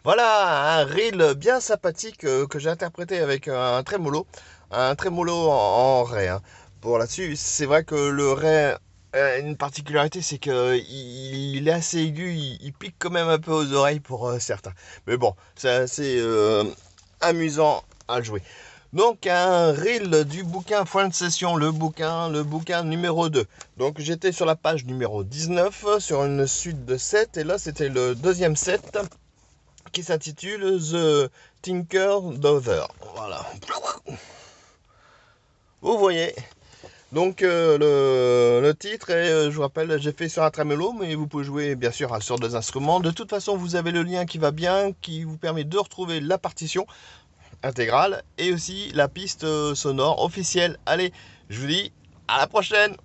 Voilà un reel bien sympathique que j'ai interprété avec un trémolo en ré, hein. Pour là-dessus, c'est vrai que le ré a une particularité, c'est que il est assez aigu, il pique quand même un peu aux oreilles pour certains. Mais bon, c'est assez amusant à jouer. Donc un reel du bouquin Fin de session, le bouquin numéro 2. Donc j'étais sur la page numéro 19, sur une suite de 7, et là c'était le deuxième set qui s'intitule The Tinker Dover. Voilà. Vous voyez. Donc le titre est, je vous rappelle, j'ai fait sur un tremolo, mais vous pouvez jouer bien sûr sur deux instruments. De toute façon, vous avez le lien qui va bien, qui vous permet de retrouver la partition intégrale et aussi la piste sonore officielle. Allez, je vous dis à la prochaine.